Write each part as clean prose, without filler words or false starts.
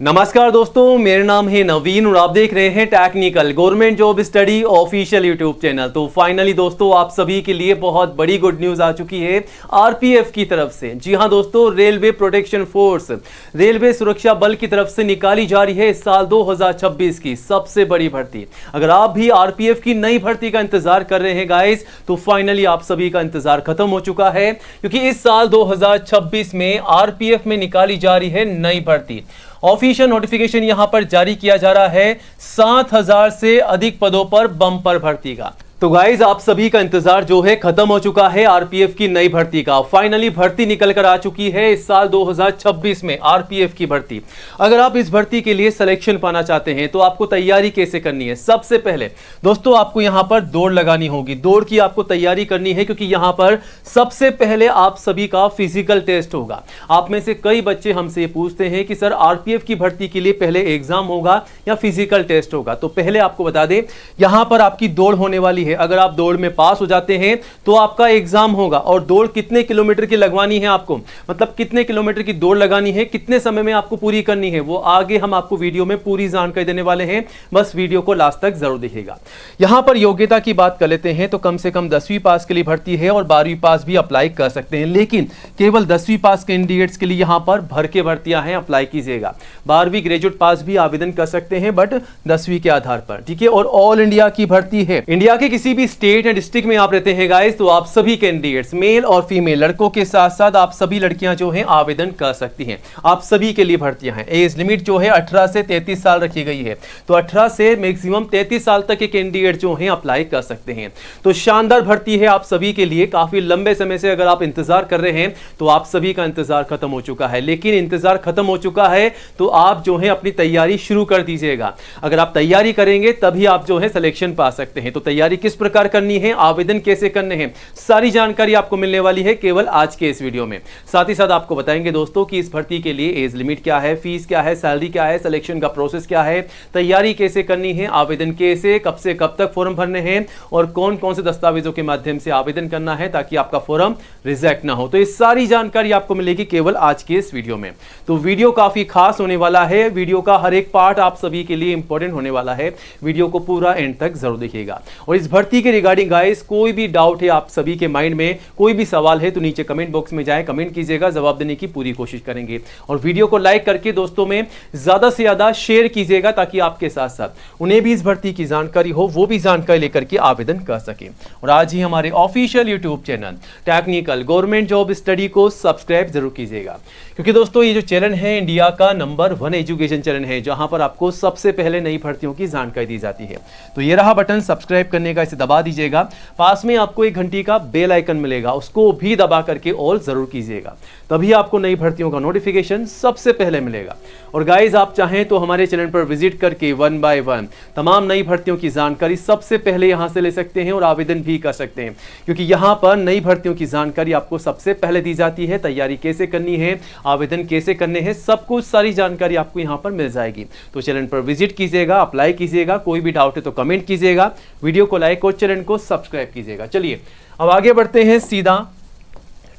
नमस्कार दोस्तों, मेरा नाम है नवीन और आप देख रहे हैं technical government job study official YouTube channel. तो फाइनली दोस्तों, आप सभी के लिए बहुत बड़ी गुड न्यूज़ आ चुकी है आरपीएफ की तरफ से। जी हां दोस्तों, रेलवे प्रोटेक्शन फोर्स, रेलवे सुरक्षा बल की तरफ से निकाली जा रही है इस साल 2026 की सबसे बड़ी भर्ती। अगर आप भी आरपीएफ की नई भर्ती का इंतजार कर रहे हैं गाइस, तो फाइनली आप सभी का इंतजार खत्म हो चुका है, क्योंकि इस साल 2026 में आरपीएफ में निकाली जा रही है नई भर्ती। ऑफिशियल नोटिफिकेशन यहां पर जारी किया जा रहा है 7000 से अधिक पदों पर बम्पर भर्ती का। तो गाइज, आप सभी का इंतजार जो है खत्म हो चुका है आरपीएफ की नई भर्ती का। फाइनली भर्ती निकल कर आ चुकी है इस साल 2026 में आरपीएफ की भर्ती। अगर आप इस भर्ती के लिए सिलेक्शन पाना चाहते हैं तो आपको तैयारी कैसे करनी है? सबसे पहले दोस्तों, आपको यहां पर दौड़ लगानी होगी। दौड़ की आपको तैयारी करनी है, क्योंकि यहां पर सबसे पहले आप सभी का फिजिकल टेस्ट होगा। आप में से कई बच्चे हमसे पूछते हैं कि सर, आरपीएफ की भर्ती के लिए पहले एग्जाम होगा या फिजिकल टेस्ट होगा? तो पहले आपको बता दें, यहां पर आपकी दौड़ होने वाली है। अगर आप दौड़ में पास हो जाते हैं तो आपका एग्जाम होगा। और दौड़ कितने किलोमीटर की लगवानी है आपको, मतलब कितने किलोमीटर की दौड़ लगानी है, कितने समय में आपको पूरी करनी है, वो आगे हम आपको वीडियो में पूरी जानकारी देने वाले हैं। बस वीडियो को लास्ट तक जरूर देखिएगा। यहां पर योग्यता की बात कर लेते हैं तो कम से कम 10वीं पास के लिए भर्ती है और 12वीं पास भी अप्लाई कर सकते हैं, लेकिन केवल 10वीं पास कैंडिडेट्स के लिए यहां पर भर के भर्तियां हैं, अप्लाई कीजिएगा। 12वीं ग्रेजुएट पास भी आवेदन कर सकते हैं, बट 10वीं के आधार पर, ठीक है। और ऑल इंडिया की भर्ती है। इंडिया के किसी भी स्टेट या डिस्ट्रिक्ट में आप रहते हैं गाइस, तो आप सभी कैंडिडेट्स, मेल और फीमेल, लड़कों के साथ साथ आप सभी लड़कियां जो हैं आवेदन कर सकती हैं। आप सभी के लिए भर्तियां हैं। एज लिमिट जो है 18 से 33 साल रखी गई है, तो 18 से मैक्सिमम 33 साल तक के कैंडिडेट जो हैं अप्लाई कर सकते हैं। तो शानदार भर्ती है आप सभी के लिए। काफी लंबे समय से अगर आप इंतजार कर रहे हैं तो आप सभी का इंतजार खत्म हो चुका है, लेकिन इंतजार खत्म हो चुका है तो आप जो है अपनी तैयारी शुरू कर दीजिएगा। अगर आप तैयारी करेंगे तभी आप जो है सिलेक्शन पा सकते हैं। तो तैयारी किस प्रकार करनी है, आवेदन कैसे करने हैं, सारी जानकारी आपको मिलने वाली है केवल आज के इस वीडियो में। साथ ही साथ आपको बताएंगे दोस्तों कि इस भर्ती के लिए एज लिमिट क्या है, फीस क्या है, सैलरी क्या है, सिलेक्शन का प्रोसेस क्या है, तैयारी कैसे करनी है, आवेदन कैसे, कब से कब तक फॉर्म भरने हैं और कौन कौन से दस्तावेजों के माध्यम से आवेदन करना है ताकि आपका फॉर्म रिजेक्ट ना हो। तो ये सारी जानकारी आपको मिलेगी केवल आज के इस वीडियो में। तो वीडियो काफी खास होने वाला है। वीडियो का हर एक पार्ट आप सभी के लिए इंपॉर्टेंट होने वाला है। वीडियो को पूरा एंड तक जरूर देखिएगा। और इस भर्ती के रिगार्डिंग गाइस कोई भी डाउट है आप सभी के माइंड में, कोई भी सवाल है, तो नीचे कमेंट बॉक्स में जाएं, कमेंट कीजिएगा, जवाब देने की पूरी कोशिश करेंगे। और वीडियो को लाइक करके दोस्तों में ज्यादा से ज्यादा शेयर कीजिएगा ताकि आपके साथ साथ उन्हें भी इस भर्ती की जानकारी हो, वो भी जानकारी लेकर के आवेदन कर सके। और आज ही हमारे official YouTube channel technical government job study को सब्सक्राइब जरूर कीजिएगा, क्योंकि दोस्तों ये जो चैनल है इंडिया का नंबर 1 एजुकेशन चैनल है, जहां पर आपको सबसे पहले नई भर्तियों की जानकारी दी जाती है। तो ये रहा बटन सब्सक्राइब करने का, इसे दबा दीजिएगा। पास में आपको एक घंटी का बेल आइकन मिलेगा, उसको भी दबा करके ऑल जरूर कीजिएगा, तभी आपको नई भर्तियों का नोटिफिकेशन सबसे पहले मिलेगा। और गाइज, आप चाहें तो हमारे चैनल पर विजिट करके 1 बाय 1 तमाम नई भर्तियों की जानकारी सबसे पहले यहां से ले सकते हैं और आवेदन भी कर सकते हैं, क्योंकि यहां पर नई भर्तियों की जानकारी आपको सबसे पहले दी जाती है। तैयारी कैसे करनी है, आवेदन कैसे करने हैं, सब कुछ सारी जानकारी आपको यहां पर मिल जाएगी। तो चैनल पर विजिट कीजिएगा, अप्लाई कीजिएगा। कोई भी डाउट है तो कमेंट कीजिएगा, वीडियो को लाइक और चैनल को सब्सक्राइब कीजिएगा। चलिए अब आगे बढ़ते हैं सीधा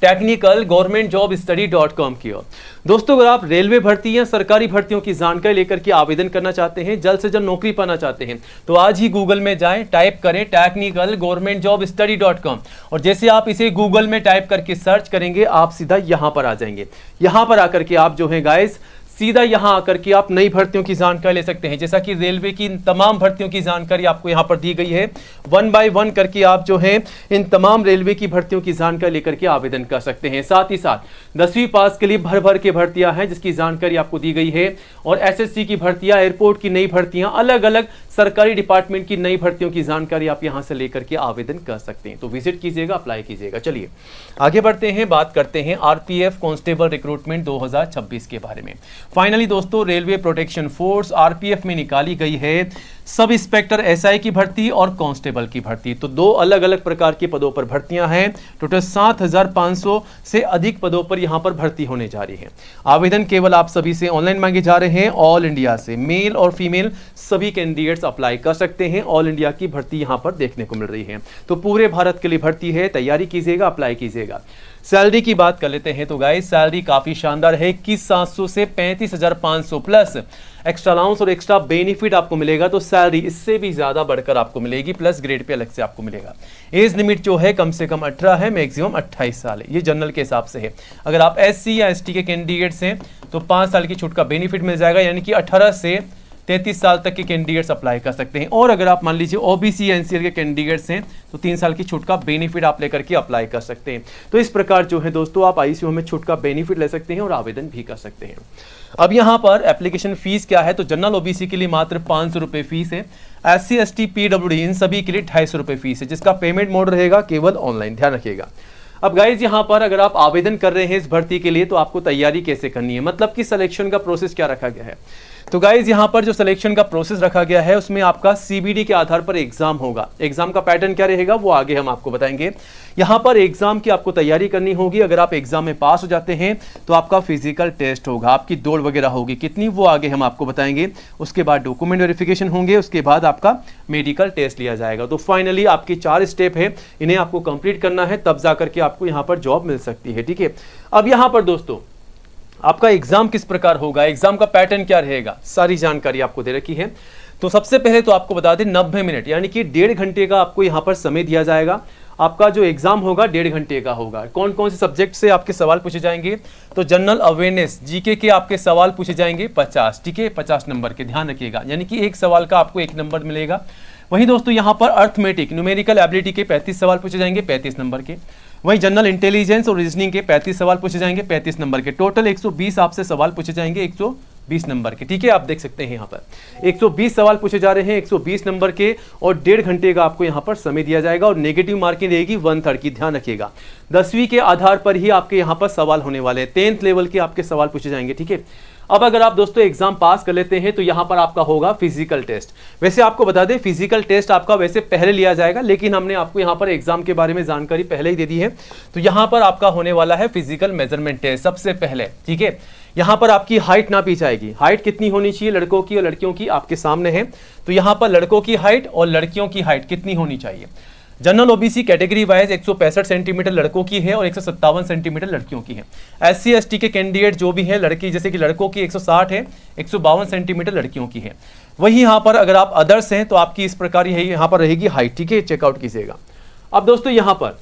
टेक्निकल गवर्नमेंट जॉब स्टडी.com की ओर। दोस्तों, अगर आप रेलवे भर्ती या सरकारी भर्तियों की जानकारी लेकर के आवेदन करना चाहते हैं, जल्द से जल्द नौकरी पाना चाहते हैं, तो आज ही गूगल में जाएं, टाइप करें टेक्निकल गवर्नमेंट जॉब स्टडी.com। और जैसे आप इसे गूगल में टाइप करके सर्च करेंगे, आप सीधा यहां पर आ जाएंगे। यहां पर आकर के आप जो है गाइस सीधा यहां आकर के आप नई भर्तियों की जानकारी ले सकते हैं। जैसा कि रेलवे की तमाम भर्तियों की जानकारी आपको यहां पर दी गई है, 1 बाय 1 करके आप जो है इन तमाम रेलवे की भर्तियों की जानकारी लेकर के आवेदन कर सकते हैं। साथ ही साथ 10वीं पास के लिए भर भर के भर्तियां हैं जिसकी जानकारी आपको दी गई है, और एसएससी की भर्तियां, एयरपोर्ट की नई भर्तियां, अलग अलग सरकारी डिपार्टमेंट की नई भर्तियों की जानकारी आप यहां से लेकर के आवेदन कर सकते हैं। तो विजिट कीजिएगा, अप्लाई कीजिएगा। चलिए आगे बढ़ते हैं, बात करते हैं आरपीएफ कांस्टेबल रिक्रूटमेंट 2026 के बारे में। फाइनली दोस्तों, रेलवे प्रोटेक्शन फोर्स आरपीएफ में निकाली गई है सब इंस्पेक्टर एसआई की भर्ती और कांस्टेबल की भर्ती। तो दो अलग अलग प्रकार के पदों पर भर्तियां हैं। टोटल 7500 से अधिक पदों पर यहां पर भर्ती होने जा रही है। आवेदन केवल आप सभी से ऑनलाइन मांगे जा रहे हैं। ऑल इंडिया से मेल और फीमेल सभी कैंडिडेट्स अप्लाई कर सकते हैं। ऑल इंडिया की भर्ती यहां पर देखने को मिल रही है। तो पूरे भारत के लिए भर्ती है, तैयारी कीजिएगा, अप्लाई कीजिएगा। सैलरी की बात कर लेते हैं तो गाइस सैलरी काफी शानदार है, 21,700 से 35,500 प्लस एक्स्ट्रा अलाउंस और एक्स्ट्रा बेनिफिट आपको मिलेगा। तो सैलरी इससे भी ज्यादा बढ़कर आपको मिलेगी, प्लस ग्रेड पे अलग से आपको मिलेगा। एज लिमिट जो है कम से कम 18 है, मैक्सिमम 28 साल है, ये जनरल के हिसाब से है। अगर आप SC या ST के कैंडिडेट्स हैं तो 5 साल की छूट का बेनिफिट मिल जाएगा, यानी कि 18 से 33 साल तक के कैंडिडेट्स अप्लाई कर सकते हैं। और अगर आप मान लीजिए OBC या NCL के कैंडिडेट्स हैं तो 3 साल की छूट का बेनिफिट आप लेकर के अप्लाई कर सकते हैं। तो इस प्रकार जो है दोस्तों आप ICO में छूट का बेनिफिट ले सकते हैं और आवेदन भी कर सकते हैं। अब यहाँ पर एप्लीकेशन फीस क्या है, तो जनरल OBC के लिए मात्र 500 रुपये फीस है, SC ST PWD इन सभी के लिए 250 रुपये फीस है, जिसका पेमेंट मोड रहेगा केवल ऑनलाइन, ध्यान रखिएगा। अब गाइज यहाँ पर अगर आप आवेदन कर रहे हैं इस भर्ती के लिए तो आपको तैयारी कैसे करनी है, मतलब कि सिलेक्शन का प्रोसेस क्या रखा गया है। तो गाइज यहाँ पर जो सिलेक्शन का प्रोसेस रखा गया है उसमें आपका CBD के आधार पर एग्जाम होगा। एग्जाम का पैटर्न क्या रहेगा वो आगे हम आपको बताएंगे। यहाँ पर एग्जाम की आपको तैयारी करनी होगी। अगर आप एग्जाम में पास हो जाते हैं तो आपका फिजिकल टेस्ट होगा, आपकी दौड़ वगैरह होगी, कितनी वो आगे हम आपको बताएंगे। उसके बाद डॉक्यूमेंट वेरिफिकेशन होंगे, उसके बाद आपका मेडिकल टेस्ट लिया जाएगा। तो फाइनली आपकी 4 स्टेप है, इन्हें आपको कंप्लीट करना है, तब जाकर के आपको यहाँ पर जॉब मिल सकती है। ठीक है, अब यहाँ पर दोस्तों आपका एग्जाम किस प्रकार होगा, एग्जाम का पैटर्न क्या रहेगा, सारी जानकारी आपको दे रखी है। तो सबसे पहले तो आपको बता दें 90 मिनट यानी कि 1.5 घंटे का आपको यहाँ पर समय दिया जाएगा। आपका जो एग्जाम होगा 1.5 घंटे का होगा। कौन कौन से सब्जेक्ट से आपके सवाल पूछे जाएंगे, तो जनरल अवेयरनेस GK के आपके सवाल पूछे जाएंगे 50, ठीक है, 50 नंबर के, ध्यान रखिएगा, यानी कि एक सवाल का आपको 1 नंबर मिलेगा। वहीं दोस्तों यहाँ पर अर्थमेटिक न्यूमेरिकल एबिलिटी के 35 सवाल पूछे जाएंगे 35 नंबर के। वहीं जनरल इंटेलिजेंस और रीजनिंग के 35 सवाल पूछे जाएंगे 35 नंबर के। टोटल 120 आपसे सवाल पूछे जाएंगे 120 नंबर के। ठीक है, आप देख सकते हैं यहाँ पर 120 सवाल पूछे जा रहे हैं 120 नंबर के, और 1.5 घंटे का आपको यहाँ पर समय दिया जाएगा। और नेगेटिव मार्किंग रहेगी 1/3 की, ध्यान रखिएगा। 10वीं के आधार पर ही आपके यहाँ पर सवाल होने वाले हैं, 10th लेवल के आपके सवाल पूछे जाएंगे। ठीक है, अब अगर आप दोस्तों एग्जाम पास कर लेते हैं तो यहाँ पर आपका होगा फिजिकल टेस्ट। वैसे आपको बता दें फिजिकल टेस्ट आपका वैसे पहले लिया जाएगा, लेकिन हमने आपको यहाँ पर एग्जाम के बारे में जानकारी पहले ही दे दी है। तो यहाँ पर आपका होने वाला है फिजिकल मेजरमेंट टेस्ट सबसे पहले। ठीक है, यहाँ पर आपकी हाइट नापी जाएगी। हाइट कितनी होनी चाहिए लड़कों की और लड़कियों की आपके सामने है। तो यहाँ पर लड़कों की हाइट और लड़कियों की हाइट कितनी होनी चाहिए। General OBC category wise 165 centimetre लड़कों की है और 157 सेंटीमीटर लड़कियों की है। SC ST के कैंडिडेट जो भी है लड़की, जैसे कि लड़कों की 160 है, 152 सेंटीमीटर लड़कियों की है। वहीं यहाँ पर अगर आप अदर्स हैं तो आपकी इस प्रकार यहाँ पर रहेगी हाइट। ठीक है, चेकआउट कीजिएगा। अब दोस्तों यहाँ पर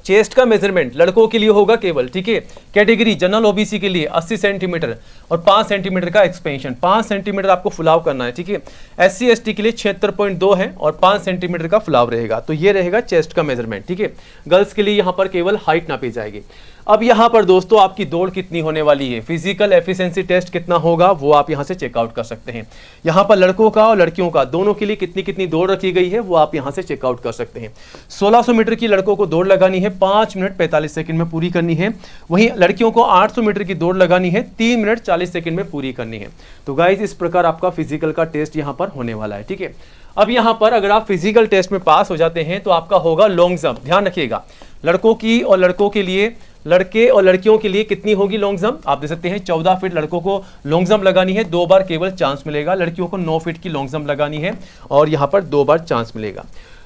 चेस्ट का मेजरमेंट लड़कों के लिए होगा केवल। ठीक है, कैटेगरी जनरल OBC के लिए 80 सेंटीमीटर और 5 सेंटीमीटर का एक्सपेंशन, 5 सेंटीमीटर आपको फुलाव करना है। ठीक है, SC ST के लिए 76.2 है और 5 सेंटीमीटर का फुलाव रहेगा। तो ये रहेगा चेस्ट का मेजरमेंट। ठीक है, गर्ल्स के लिए यहाँ पर केवल हाइट नापी जाएगी। अब यहाँ पर दोस्तों आपकी दौड़ कितनी होने वाली है, फिजिकल एफिशिएंसी टेस्ट कितना होगा वो आप यहाँ से चेकआउट कर सकते हैं। यहाँ पर लड़कों का और लड़कियों का दोनों के लिए कितनी कितनी दौड़ रखी गई है वो आप यहाँ से चेकआउट कर सकते हैं। 1600 मीटर की लड़कों को दौड़ लगानी है 5 मिनट 45 सेकंड में पूरी करनी है। वहीं लड़कियों को 800 मीटर की दौड़ लगानी है 3 मिनट 40 सेकंड में पूरी करनी है। तो गाइज इस प्रकार आपका फिजिकल का टेस्ट यहाँ पर होने वाला है। ठीक है, अब यहाँ पर अगर आप फिजिकल टेस्ट में पास हो जाते हैं तो आपका होगा लॉन्ग जंप। ध्यान रखिएगा, लड़कों की और लड़कों के लिए, लड़के और लड़कियों के लिए कितनी होगी लॉन्ग जंप, आप देख सकते हैं 14 फीट लड़कों को लॉन्ग जंप लगानी है, 2 बार केवल चांस मिलेगा। लड़कियों को 9 फीट की लॉन्ग जंप लगानी है और यहाँ पर 2 बार चांस मिलेगा।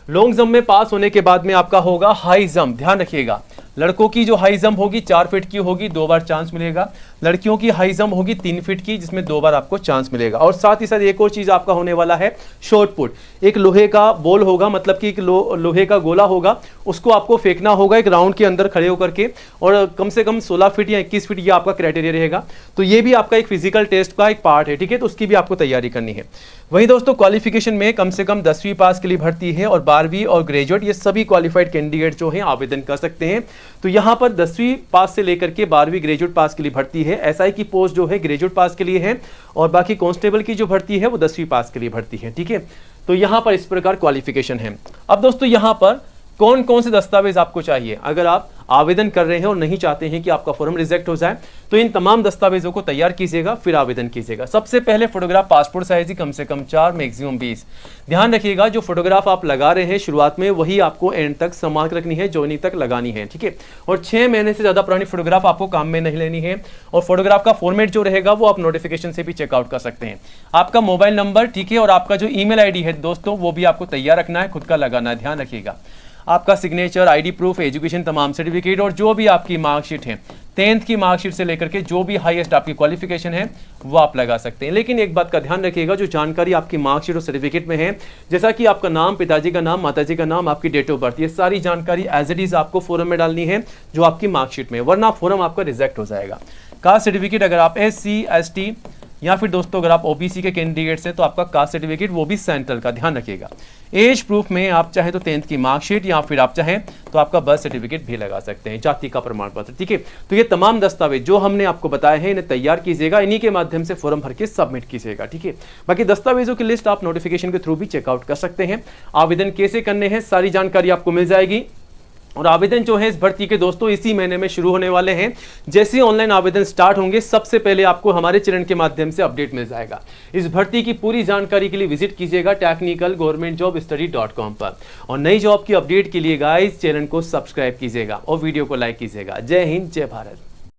लॉन्ग जंप में पास होने के बाद में आपका होगा हाई जंप। ध्यान रखिएगा, लड़कों की जो हाई जंप होगी 4 फीट की होगी, 2 बार चांस मिलेगा। लड़कियों की हाई जंप होगी 3 फीट की, जिसमें 2 बार आपको चांस मिलेगा। और साथ ही साथ एक और चीज आपका होने वाला है शॉर्ट पुट। एक लोहे का बॉल होगा, मतलब कि एक लोहे का गोला होगा, उसको आपको फेंकना होगा एक राउंड के अंदर खड़े होकर के, और कम से कम 16 फीट या 21 फीट ये आपका क्राइटेरिया रहेगा। तो ये भी आपका एक फिजिकल टेस्ट का एक पार्ट है। ठीक है, तो उसकी भी आपको तैयारी करनी है। वहीं दोस्तों क्वालिफिकेशन में कम से कम 10वीं पास के लिए भर्ती है और 12वीं और ग्रेजुएट, ये सभी क्वालिफाइड कैंडिडेट जो हैं आवेदन कर सकते हैं। तो यहाँ पर 10वीं पास से लेकर के 12वीं ग्रेजुएट पास के लिए भर्ती है। SI की पोस्ट जो है ग्रेजुएट पास के लिए है और बाकी कांस्टेबल की जो भर्ती है वो 10वीं पास के लिए भर्ती है। ठीक है, तो यहाँ पर इस प्रकार क्वालिफिकेशन है। अब दोस्तों यहाँ पर कौन कौन से दस्तावेज आपको चाहिए, अगर आप आवेदन कर रहे हैं और नहीं चाहते हैं कि आपका फॉर्म रिजेक्ट हो जाए, तो इन तमाम दस्तावेजों को तैयार कीजिएगा, फिर आवेदन कीजिएगा। सबसे पहले फोटोग्राफ पासपोर्ट साइज ही कम से कम 4 मैक्सिमम 20। ध्यान रखिएगा, जो फोटोग्राफ आप लगा रहे हैं शुरुआत में वही आपको एंड तक संभाल के रखनी है, ज्वाइनिंग तक लगानी है। ठीक है, और 6 महीने से ज्यादा पुरानी फोटोग्राफ आपको काम में नहीं लेनी है। और फोटोग्राफ का फॉर्मेट जो रहेगा वो आप नोटिफिकेशन से भी चेकआउट कर सकते हैं। आपका मोबाइल नंबर, ठीक है, और आपका जो ईमेल ID है दोस्तों वो भी आपको तैयार रखना है, खुद का लगाना है, ध्यान रखिएगा। आपका सिग्नेचर, आईडी प्रूफ, एजुकेशन तमाम सर्टिफिकेट और जो भी आपकी मार्कशीट है, 10th की मार्कशीट से लेकर के जो भी हाईएस्ट आपकी क्वालिफिकेशन है वो आप लगा सकते हैं। लेकिन एक बात का ध्यान रखिएगा, जो जानकारी आपकी मार्कशीट और सर्टिफिकेट में है, जैसा कि आपका नाम, पिताजी का नाम, माताजी का नाम, आपकी डेट ऑफ बर्थ, ये सारी जानकारी एज इट इज आपको फॉर्म में डालनी है जो आपकी मार्कशीट में, वरना फॉर्म आपका रिजेक्ट हो जाएगा। कास्ट सर्टिफिकेट अगर आप SC ST या फिर दोस्तों अगर आप OBC के कैंडिडेट्स हैं तो आपका कास्ट सर्टिफिकेट वो भी सेंट्रल का, ध्यान रखिएगा। एज प्रूफ में आप चाहे तो 10th की मार्कशीट या फिर आप चाहें तो आपका बर्थ सर्टिफिकेट भी लगा सकते हैं, जाति का प्रमाण पत्र, ठीक है। तो ये तमाम दस्तावेज जो हमने आपको बताए हैं इन्हें तैयार कीजिएगा, इन्हीं के माध्यम से फॉर्म भर के सबमिट कीजिएगा, ठीक है। बाकी दस्तावेजों की लिस्ट आप नोटिफिकेशन के थ्रू भी चेकआउट कर सकते हैं। आवेदन कैसे करने हैं सारी जानकारी आपको मिल जाएगी और आवेदन जो है इस भर्ती के दोस्तों इसी महीने में शुरू होने वाले हैं। जैसे ही ऑनलाइन आवेदन स्टार्ट होंगे सबसे पहले आपको हमारे चैनल के माध्यम से अपडेट मिल जाएगा। इस भर्ती की पूरी जानकारी के लिए विजिट कीजिएगा technicalgovernmentjobstudy.com पर और नई जॉब की अपडेट के लिए गाइस चैनल को सब्सक्राइब कीजिएगा और वीडियो को लाइक कीजिएगा। जय हिंद, जय भारत।